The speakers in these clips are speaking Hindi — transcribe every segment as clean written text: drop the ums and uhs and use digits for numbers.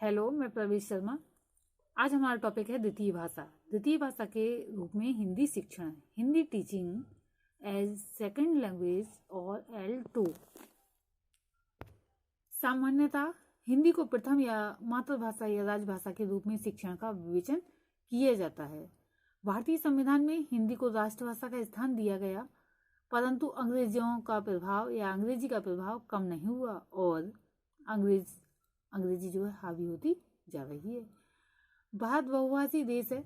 हेलो, मैं प्रवेश शर्मा। आज हमारा टॉपिक है द्वितीय भाषा। द्वितीय भाषा के रूप में हिंदी शिक्षण, Hindi teaching as second language और L2। सामान्यतः हिंदी को प्रथम या मातृभाषा या राजभाषा के रूप में शिक्षण का विवेचन किया जाता है। भारतीय संविधान में हिंदी को राष्ट्रभाषा का स्थान दिया गया, परंतु अंग्रेजियों का प्रभाव या अंग्रेजी का प्रभाव कम नहीं हुआ और अंग्रेजी जो है हावी होती जा रही है। भारत बहुभाषी देश है,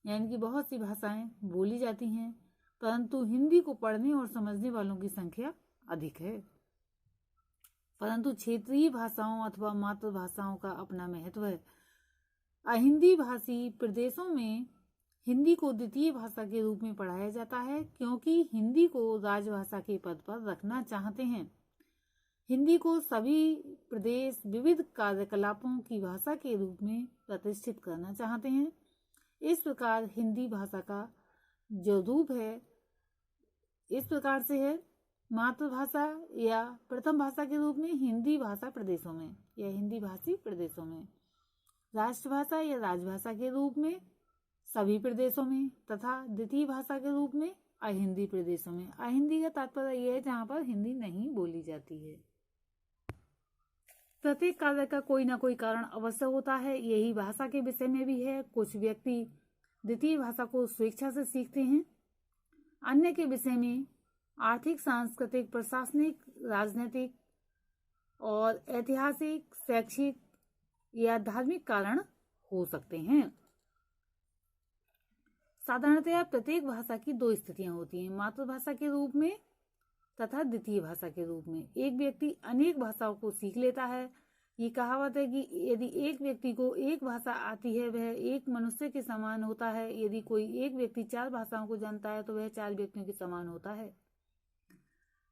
यानी कि बहुत सी भाषाएं बोली जाती हैं, परंतु हिंदी को पढ़ने और समझने वालों की संख्या अधिक है। परंतु क्षेत्रीय भाषाओं अथवा मातृभाषाओं का अपना महत्व है। अहिंदी भाषी प्रदेशों में हिंदी को द्वितीय भाषा के रूप में पढ़ाया जाता है, क्योंकि हिंदी को राजभाषा के पद पर रखना चाहते हैं। हिंदी को सभी प्रदेश विविध कार्यकलापों की भाषा के रूप में प्रतिष्ठित करना चाहते हैं। इस प्रकार हिंदी भाषा का जो रूप है इस प्रकार से है: मातृभाषा या प्रथम भाषा के रूप में हिंदी भाषा प्रदेशों में या हिंदी भाषी प्रदेशों में, राष्ट्रभाषा या राजभाषा के रूप में सभी प्रदेशों में, तथा द्वितीय भाषा के रूप में अहिंदी प्रदेशों में। अहिंदी का तात्पर्य यह है जहाँ पर हिंदी नहीं बोली जाती है। प्रत्येक कार्य का कोई ना कोई कारण अवश्य होता है, यही भाषा के विषय में भी है। कुछ व्यक्ति द्वितीय भाषा को स्वेच्छा से सीखते हैं, अन्य के विषय में आर्थिक, सांस्कृतिक, प्रशासनिक, राजनीतिक और ऐतिहासिक, शैक्षिक या धार्मिक कारण हो सकते हैं। साधारणतया प्रत्येक भाषा की दो स्थितियां होती हैं, मातृभाषा के रूप में तथा द्वितीय भाषा के रूप में। एक व्यक्ति अनेक भाषाओं को सीख लेता है। ये कहावत है कि यदि एक व्यक्ति को एक भाषा आती है वह एक मनुष्य के समान होता है, यदि कोई एक व्यक्ति 4 भाषाओं को जानता है तो वह 4 व्यक्तियों के समान होता है।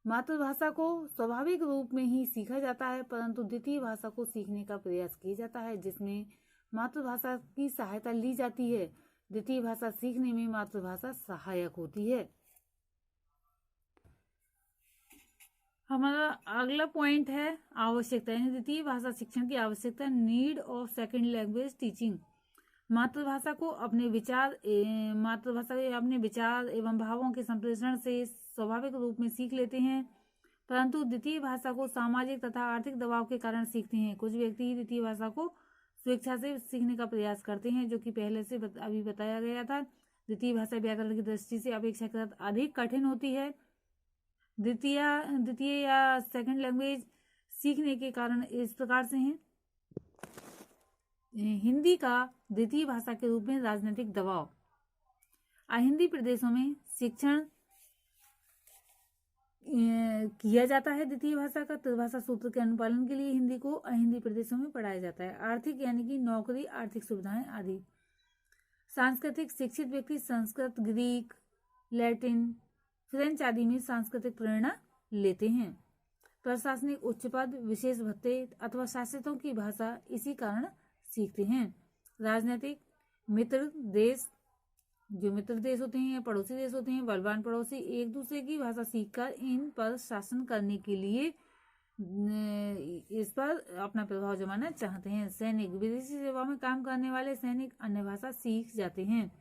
मातृभाषा को स्वाभाविक रूप में ही सीखा जाता है, परंतु द्वितीय भाषा को सीखने का प्रयास किया जाता है, जिसमें मातृभाषा की सहायता ली जाती है। द्वितीय भाषा सीखने में मातृभाषा सहायक होती है। हमारा अगला पॉइंट है आवश्यकता, यानी द्वितीय भाषा शिक्षण की आवश्यकता, need of second language teaching. मातृभाषा को अपने विचार एवं भावों के संप्रेषण से स्वाभाविक रूप में सीख लेते हैं, परंतु द्वितीय भाषा को सामाजिक तथा आर्थिक दबाव के कारण सीखते हैं। कुछ व्यक्ति द्वितीय भाषा को स्वेच्छा से सीखने का प्रयास करते हैं, जो कि पहले से अभी बताया गया था। द्वितीय भाषा व्याकरण की दृष्टि से अपेक्षाकृत अधिक कठिन होती है। द्वितीय या सेकंड लैंग्वेज सीखने के कारण इस प्रकार से हैं: हिंदी का द्वितीय भाषा के रूप में राजनीतिक दबाव। अहिंदी प्रदेशों में शिक्षण किया जाता है द्वितीय भाषा का। त्रिभाषा सूत्र के अनुपालन के लिए हिंदी को अहिंदी प्रदेशों में पढ़ाया जाता है। आर्थिक, यानी कि नौकरी, आर्थिक सुविधाएं आदि। सांस्कृतिक, शिक्षित व्यक्ति संस्कृत, ग्रीक, लैटिन, फ्रेंच आदि में सांस्कृतिक प्रेरणा लेते हैं। प्रशासनिक, उच्च पद, विशेष भत्ते अथवा शासितों की भाषा इसी कारण सीखते हैं। राजनीतिक, मित्र देश, जो मित्र देश होते हैं, पड़ोसी देश होते हैं, बलवान पड़ोसी एक दूसरे की भाषा सीखकर इन पर शासन करने के लिए इस पर अपना प्रभाव जमाना चाहते हैं। सैनिक, विदेशी सेवा में काम करने वाले सैनिक अन्य भाषा सीख जाते हैं।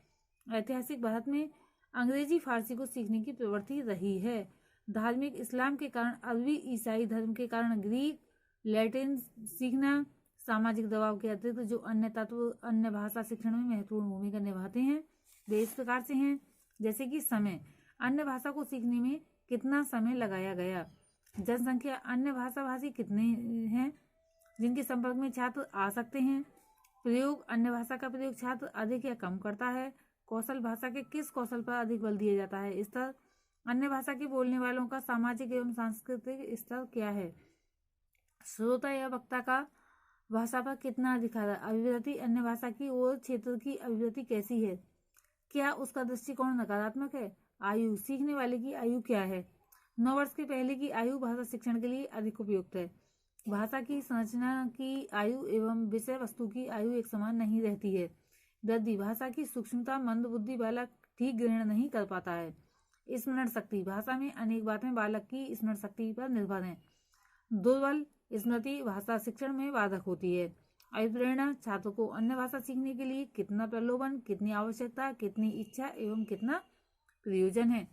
ऐतिहासिक, भारत में अंग्रेजी, फारसी को सीखने की प्रवृत्ति रही है। धार्मिक, इस्लाम के कारण अरबी, ईसाई धर्म के कारण ग्रीक, लैटिन सीखना। सामाजिक दबाव के अतिरिक्त जो अन्य तत्व अन्य भाषा शिक्षण में महत्वपूर्ण भूमिका निभाते हैं वे इस प्रकार से हैं, जैसे कि समय, अन्य भाषा को सीखने में कितना समय लगाया गया। जनसंख्या, अन्य भाषा भाषी कितने हैं जिनके संपर्क में छात्र आ सकते हैं। प्रयोग, अन्य भाषा का प्रयोग छात्र अधिक या कम करता है। कौशल, भाषा के किस कौशल पर अधिक बल दिया जाता है। स्तर, अन्य भाषा के बोलने वालों का सामाजिक एवं सांस्कृतिक स्तर क्या है। श्रोता या वक्ता का भाषा पर कितना अधिकार है। अभिवृत्ति, अन्य भाषा की ओर क्षेत्र की अभिवृत्ति कैसी है, क्या उसका दृष्टिकोण नकारात्मक है। आयु, सीखने वाले की आयु क्या है। 9 वर्ष के पहले की आयु भाषा शिक्षण के लिए अधिक उपयुक्त है। भाषा की संरचना की आयु एवं विषय वस्तु की आयु एक समान नहीं रहती है। वृद्धि, भाषा की सूक्ष्मता मंद बुद्धि बालक ठीक ग्रहण नहीं कर पाता है। स्मरण शक्ति, भाषा में अनेक बातें बालक की स्मरण शक्ति पर निर्भर हैं। दुर्बल स्मृति भाषा शिक्षण में बाधक होती है। अभिप्रेरणा, छात्र को अन्य भाषा सीखने के लिए कितना प्रलोभन, कितनी आवश्यकता, कितनी इच्छा एवं कितना प्रयोजन है।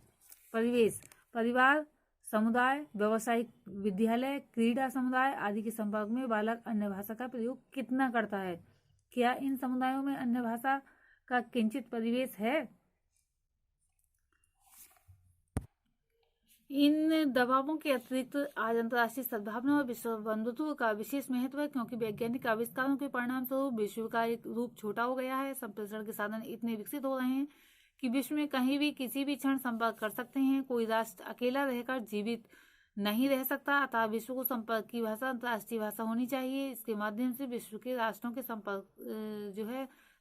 परिवेश, परिवार, समुदाय, व्यावसायिक विद्यालय, क्रीड़ा समुदाय आदि के संपर्क में बालक अन्य भाषा का प्रयोग कितना करता है। क्या इन समुदायों में अन्य भाषा का किंचित परिवेश है? इन दबावों के अतिरिक्त आज अंतर्राष्ट्रीय सद्भावना और विश्व बंधुत्व का विशेष महत्व है, क्योंकि वैज्ञानिक आविष्कारों के परिणाम स्वरूप विश्व का एक रूप छोटा हो गया है। संप्रेषण के साधन इतने विकसित हो रहे हैं कि विश्व में कहीं भी किसी भी क्षण संपर्क कर सकते हैं। कोई राष्ट्र अकेला रहकर जीवित नहीं रह सकता, अतः विश्व को संपर्क की भाषा अंतर्राष्ट्रीय भाषा होनी चाहिए। इसके माध्यम से विश्व के राष्ट्रों के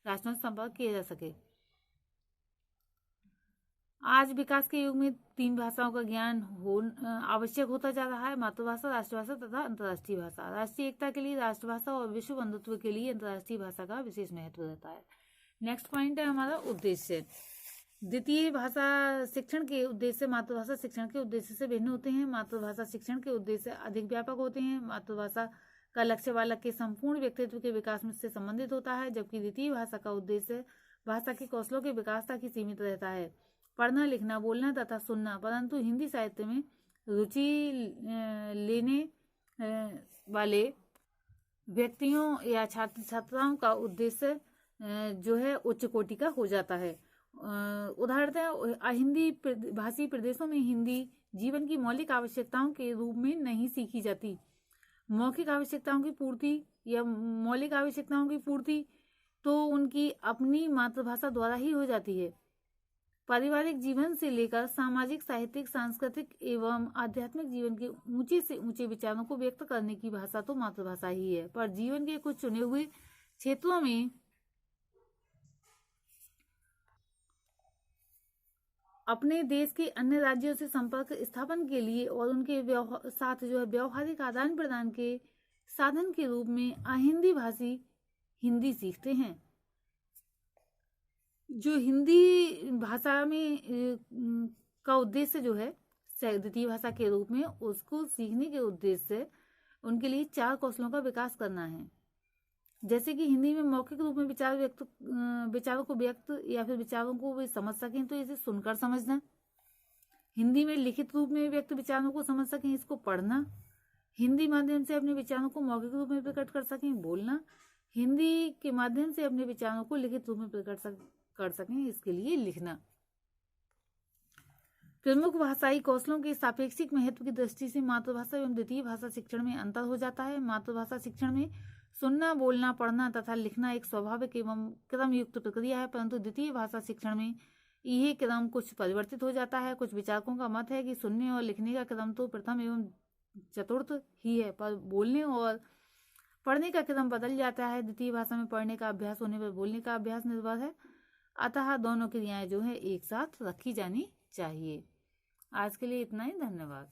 राष्ट्रों से संपर्क किया जा सके। आज विकास के युग में 3 भाषाओं का ज्ञान आवश्यक होता जा रहा है: मातृभाषा, राष्ट्रभाषा तथा अंतर्राष्ट्रीय भाषा। राष्ट्रीय एकता के लिए राष्ट्रभाषा और विश्व बंधुत्व के लिए अंतर्राष्ट्रीय भाषा का विशेष महत्व रहता है। नेक्स्ट पॉइंट है हमारा उद्देश्य। द्वितीय भाषा शिक्षण के उद्देश्य मातृभाषा शिक्षण के उद्देश्य से भिन्न होते हैं। मातृभाषा शिक्षण के उद्देश्य अधिक व्यापक होते हैं। मातृभाषा का लक्ष्य बालक के संपूर्ण व्यक्तित्व के विकास से संबंधित होता है, जबकि द्वितीय भाषा का उद्देश्य भाषा के कौशलों के विकास तक ही सीमित रहता है। पढ़ना, लिखना, बोलना तथा सुनना। परंतु हिंदी साहित्य में रुचि लेने वाले व्यक्तियों या छात्र छात्राओं का उद्देश्य जो है उच्च कोटि का हो जाता है। उदाहरणतः हिंदी भाषी प्रदेशों में हिंदी जीवन की मौलिक आवश्यकताओं के रूप में नहीं सीखी जाती। मौखिक आवश्यकताओं की पूर्ति या मौलिक आवश्यकताओं की पूर्ति तो उनकी अपनी मातृभाषा द्वारा ही हो जाती है। पारिवारिक जीवन से लेकर सामाजिक, साहित्यिक, सांस्कृतिक एवं आध्यात्मिक जीवन के ऊंचे से ऊंचे विचारों को व्यक्त करने की भाषा तो मातृभाषा ही है। पर जीवन के कुछ चुने हुए क्षेत्रों में अपने देश के अन्य राज्यों से संपर्क स्थापन के लिए और उनके साथ जो है व्यवहारिक आदान प्रदान के साधन के रूप में अहिंदी भाषी हिंदी सीखते हैं। जो हिंदी भाषा में का उद्देश्य जो है द्वितीय भाषा के रूप में, उसको सीखने के उद्देश्य से उनके लिए 4 कौशलों का विकास करना है। जैसे कि हिंदी में मौखिक रूप में विचारों को व्यक्त या फिर विचारों को वे समझ सकें तो इसे सुनकर समझना। हिंदी में लिखित रूप में व्यक्त विचारों को समझ सकें, इसको पढ़ना। हिंदी माध्यम से अपने विचारों को मौखिक रूप में प्रकट कर सकें, बोलना। हिंदी के माध्यम से अपने विचारों को लिखित रूप में प्रकट कर सकें, इसके लिए लिखना। प्रमुख भाषाई कौशलों के सापेक्षिक महत्व की दृष्टि से मातृभाषा एवं द्वितीय भाषा शिक्षण में अंतर हो जाता है। मातृभाषा शिक्षण में सुनना, बोलना, पढ़ना तथा लिखना एक स्वाभाविक एवं क्रम युक्त प्रक्रिया है, परंतु द्वितीय भाषा शिक्षण में यह क्रम कुछ परिवर्तित हो जाता है। कुछ विचारकों का मत है कि सुनने और लिखने का क्रम तो प्रथम एवं चतुर्थ ही है, पर बोलने और पढ़ने का क्रम बदल जाता है। द्वितीय भाषा में पढ़ने का अभ्यास होने पर बोलने का अभ्यास निर्भर है, अतः दोनों क्रियाएं जो है एक साथ रखी जानी चाहिए। आज के लिए इतना ही, धन्यवाद।